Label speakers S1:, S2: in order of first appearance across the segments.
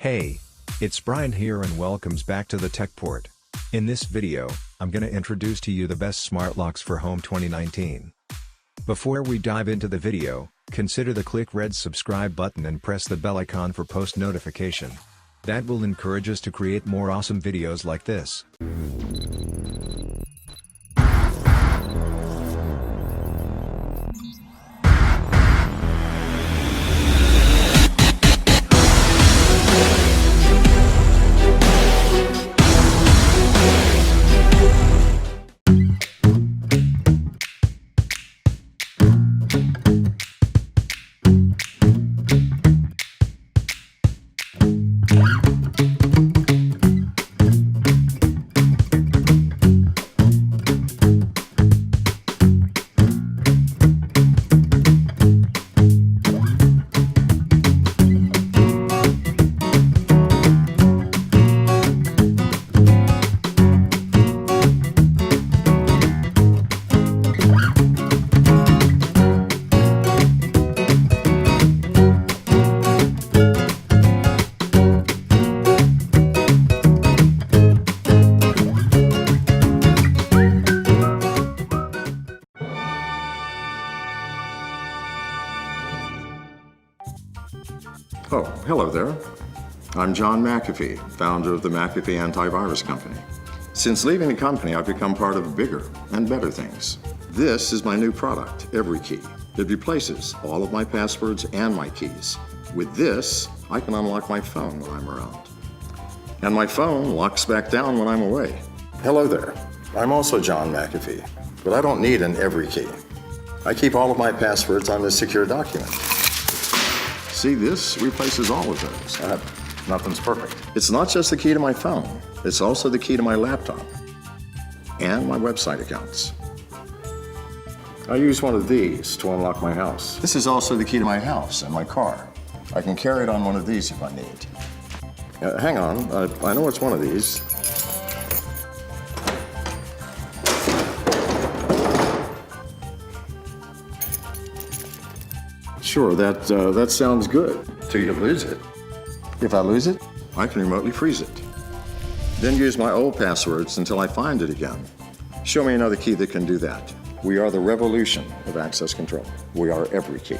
S1: Hey, it's Brian here and welcomes back to the Tech Port. In this video, I'm gonna introduce to you the best smart locks for home 2019. Before we dive into the video, consider the click red subscribe button and press the bell icon for post notification. That will encourage us to create more awesome videos like this.
S2: Oh, hello there. I'm John McAfee, founder of the McAfee Antivirus Company. Since leaving the company, I've become part of bigger and better things. This is my new product, EveryKey. It replaces all of my passwords and my keys. With this, I can unlock my phone when I'm around. And my phone locks back down when I'm away. Hello there. I'm also John McAfee, but I don't need an EveryKey. I keep all of my passwords on this secure document. See, this replaces all of those. Nothing's perfect. It's not just the key to my phone. It's also the key to my laptop and my website accounts. I use one of these to unlock my house. This is also the key to my house and my car. I can carry it on one of these if I need. Hang on, I know it's one of these. Sure, that sounds good till you lose it. If I lose it, I can remotely freeze it. Then use my old passwords until I find it again. Show me another key that can do that. We are the revolution of access control. We are EveryKey.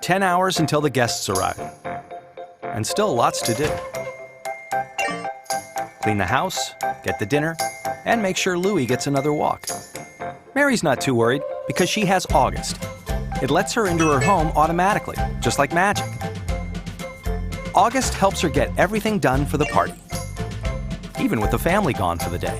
S3: "10 hours until the guests arrive. And still lots to do. Clean the house, get the dinner, and make sure Louie gets another walk. Mary's not too worried because she has August. It lets her into her home automatically, just like magic. August helps her get everything done for the party, even with the family gone for the day.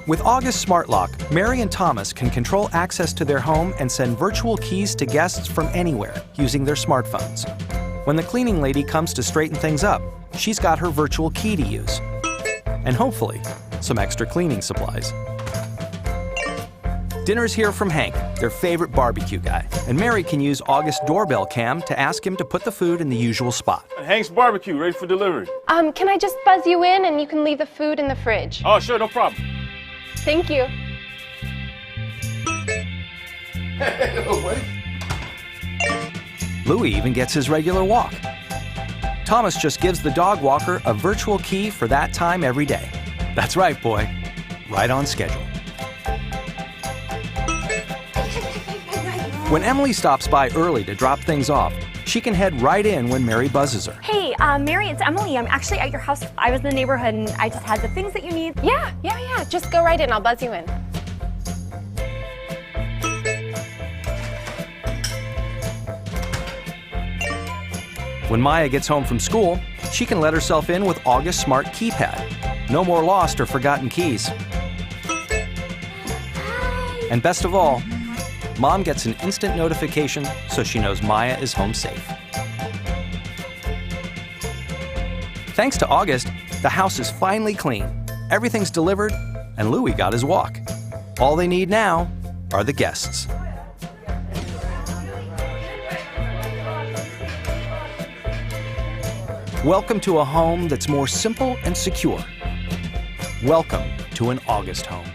S3: With August Smart Lock, Mary and Thomas can control access to their home and send virtual keys to guests from anywhere using their smartphones. When the cleaning lady comes to straighten things up, she's got her virtual key to use. And hopefully, some extra cleaning supplies. Dinner's here from Hank, their favorite barbecue guy, and Mary can use August's doorbell cam to ask him to put the food in the usual spot.
S4: Hank's Barbecue, ready for delivery.
S5: Can I just buzz you in and you can leave the food in the fridge?
S4: Oh, sure, no problem.
S5: Thank you.
S3: Louie even gets his regular walk. Thomas just gives the dog walker a virtual key for that time every day. That's right, boy. Right on schedule. When Emily stops by early to drop things off, she can head right in when Mary buzzes her.
S6: Hey, Mary, it's Emily. I'm actually at your house. I was in the neighborhood and I just had the things that you need.
S5: Yeah. Just go right in. I'll buzz you in.
S3: When Maya gets home from school, she can let herself in with August's smart keypad. No more lost or forgotten keys. And best of all, Mom gets an instant notification so she knows Maya is home safe. Thanks to August, the house is finally clean, everything's delivered, and Louie got his walk. All they need now are the guests. Welcome to a home that's more simple and secure. Welcome to an August home.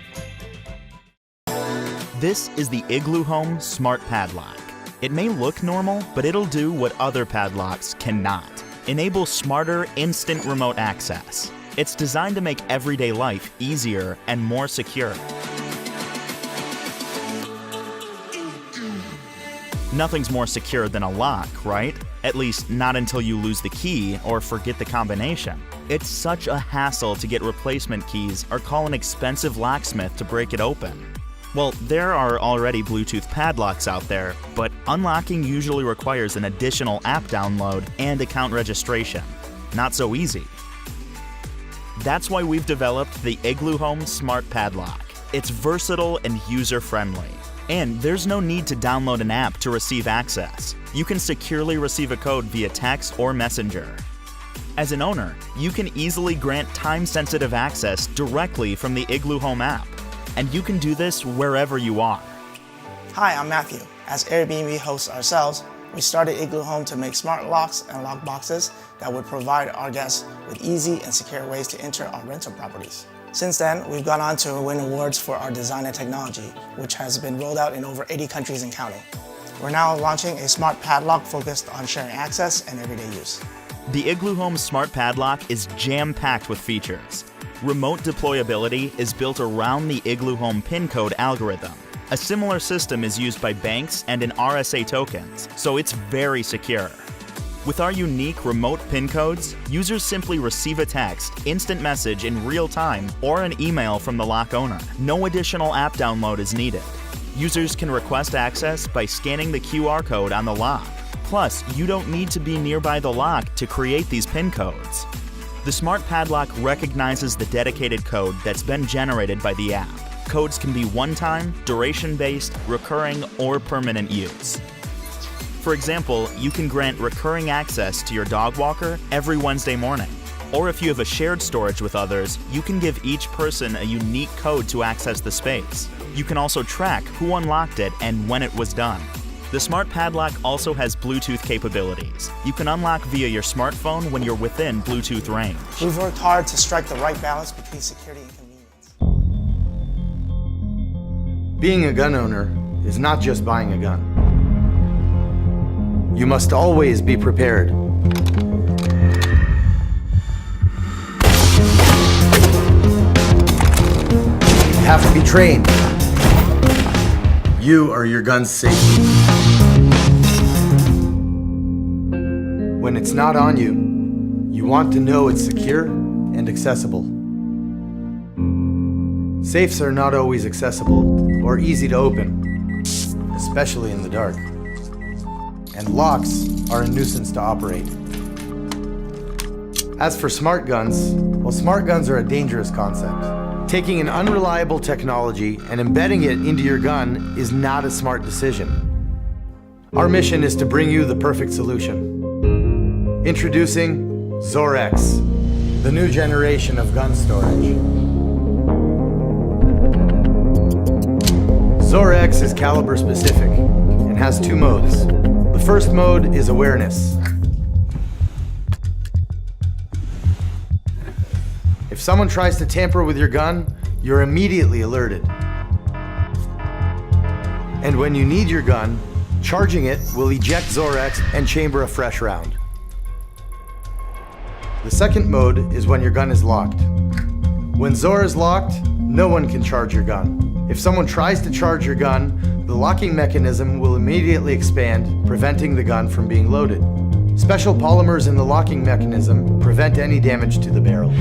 S7: This is the Igloo Home Smart Padlock. It may look normal, but it'll do what other padlocks cannot. Enable smarter, instant remote access. It's designed to make everyday life easier and more secure. Nothing's more secure than a lock, right? At least not until you lose the key or forget the combination. It's such a hassle to get replacement keys or call an expensive locksmith to break it open. Well, there are already Bluetooth padlocks out there, but unlocking usually requires an additional app download and account registration. Not so easy. That's why we've developed the Igloo Home Smart Padlock. It's versatile and user-friendly. And there's no need to download an app to receive access. You can securely receive a code via text or messenger. As an owner, you can easily grant time-sensitive access directly from the Igloo Home app. And you can do this wherever you are.
S8: Hi, I'm Matthew. As Airbnb hosts ourselves, we started Igloo Home to make smart locks and lock boxes that would provide our guests with easy and secure ways to enter our rental properties. Since then, we've gone on to win awards for our design and technology, which has been rolled out in over 80 countries and counting. We're now launching a smart padlock focused on sharing access and everyday use.
S7: The Igloo Home Smart Padlock is jam-packed with features. Remote deployability is built around the Igloo Home PIN code algorithm. A similar system is used by banks and in RSA tokens, so it's very secure. With our unique remote PIN codes, users simply receive a text, instant message in real time, or an email from the lock owner. No additional app download is needed. Users can request access by scanning the QR code on the lock. Plus, you don't need to be nearby the lock to create these PIN codes. The Smart Padlock recognizes the dedicated code that's been generated by the app. Codes can be one-time, duration-based, recurring, or permanent use. For example, you can grant recurring access to your dog walker every Wednesday morning. Or if you have a shared storage with others, you can give each person a unique code to access the space. You can also track who unlocked it and when it was done. The Smart Padlock also has Bluetooth capabilities. You can unlock via your smartphone when you're within Bluetooth range.
S8: We've worked hard to strike the right balance between security and convenience.
S9: Being a gun owner is not just buying a gun. You must always be prepared. You have to be trained. You are your gun's safety. When it's not on you, you want to know it's secure and accessible. Safes are not always accessible or easy to open, especially in the dark. And locks are a nuisance to operate. As for smart guns, well, smart guns are a dangerous concept. Taking an unreliable technology and embedding it into your gun is not a smart decision. Our mission is to bring you the perfect solution. Introducing Zorex, the new generation of gun storage. Zorex is caliber specific and has two modes. The first mode is awareness. If someone tries to tamper with your gun, you're immediately alerted. And when you need your gun, charging it will eject Zorex and chamber a fresh round. The second mode is when your gun is locked. When Zor is locked, no one can charge your gun. If someone tries to charge your gun, the locking mechanism will immediately expand, preventing the gun from being loaded. Special polymers in the locking mechanism prevent any damage to the barrel.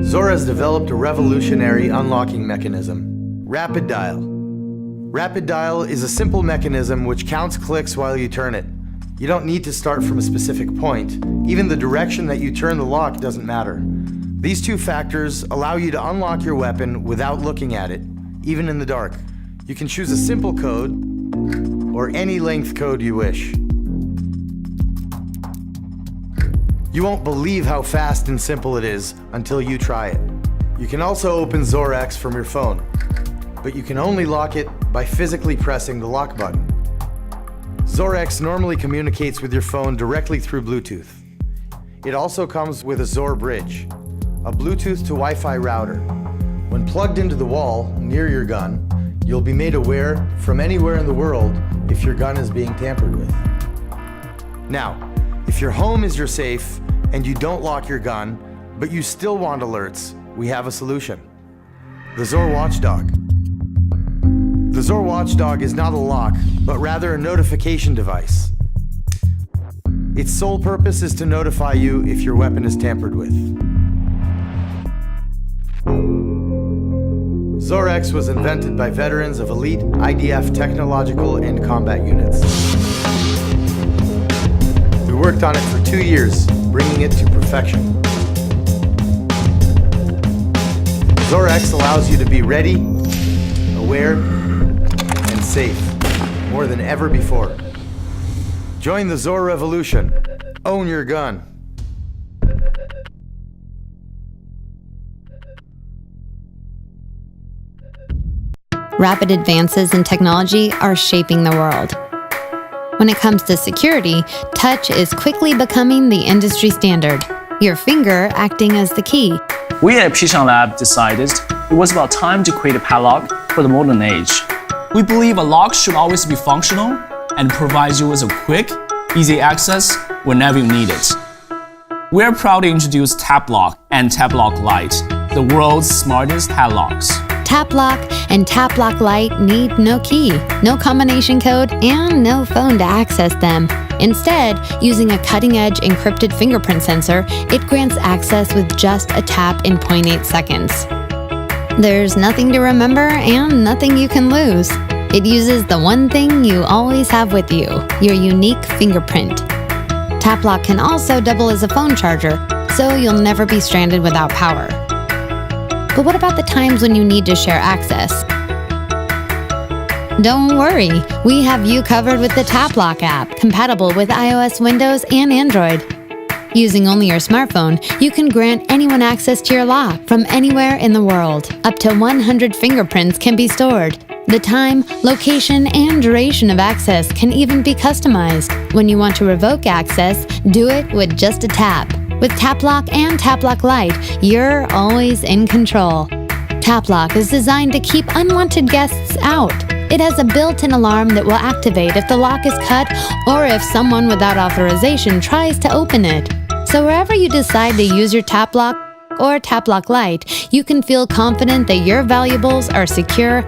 S9: Zor has developed a revolutionary unlocking mechanism, Rapid Dial. Rapid Dial is a simple mechanism which counts clicks while you turn it. You don't need to start from a specific point. Even the direction that you turn the lock doesn't matter. These two factors allow you to unlock your weapon without looking at it, even in the dark. You can choose a simple code or any length code you wish. You won't believe how fast and simple it is until you try it. You can also open Zorex from your phone, but you can only lock it by physically pressing the lock button. Zorex normally communicates with your phone directly through Bluetooth. It also comes with a Zor Bridge, a Bluetooth to Wi-Fi router. When plugged into the wall near your gun, You'll be made aware from anywhere in the world if your gun is being tampered with. Now, if your home is your safe and you don't lock your gun, but you still want alerts, we have a solution. The Zor Watchdog. The Zor Watchdog is not a lock, but rather a notification device. Its sole purpose is to notify you if your weapon is tampered with. Zor-X was invented by veterans of elite IDF technological and combat units. We worked on it for 2 years, bringing it to perfection. Zor-X allows you to be ready, aware, and safe, more than ever before. Join the Zor revolution. Own your gun.
S10: Rapid advances in technology are shaping the world. When it comes to security, touch is quickly becoming the industry standard, your finger acting as the key.
S11: We at Brayan Lab decided it was about time to create a padlock for the modern age. We believe a lock should always be functional and provides you with a quick, easy access whenever you need it. We're proud to introduce TapLock and TapLock Lite, the world's smartest padlocks.
S10: TapLock and TapLock Lite need no key, no combination code, and no phone to access them. Instead, using a cutting-edge encrypted fingerprint sensor, it grants access with just a tap in 0.8 seconds. There's nothing to remember and nothing you can lose. It uses the one thing you always have with you, your unique fingerprint. TapLock can also double as a phone charger, so you'll never be stranded without power. But what about the times when you need to share access? Don't worry, we have you covered with the TapLock app, compatible with iOS, Windows, and Android. Using only your smartphone, you can grant anyone access to your lock from anywhere in the world. Up to 100 fingerprints can be stored. The time, location, and duration of access can even be customized. When you want to revoke access, do it with just a tap. With TapLock and TapLock Lite, you're always in control. TapLock is designed to keep unwanted guests out. It has a built-in alarm that will activate if the lock is cut or if someone without authorization tries to open it. So wherever you decide to use your TapLock or TapLock Lite, you can feel confident that your valuables are secure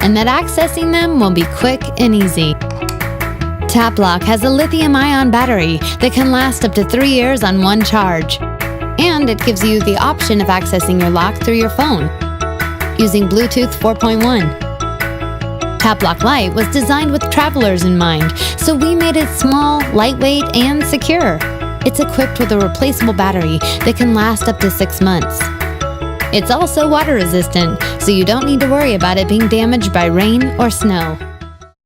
S10: and that accessing them will be quick and easy. TapLock has a lithium-ion battery that can last up to 3 years on one charge. And it gives you the option of accessing your lock through your phone using Bluetooth 4.1. TapLock Lite was designed with travelers in mind, so we made it small, lightweight, and secure. It's equipped with a replaceable battery that can last up to 6 months. It's also water resistant, so you don't need to worry about it being damaged by rain or snow.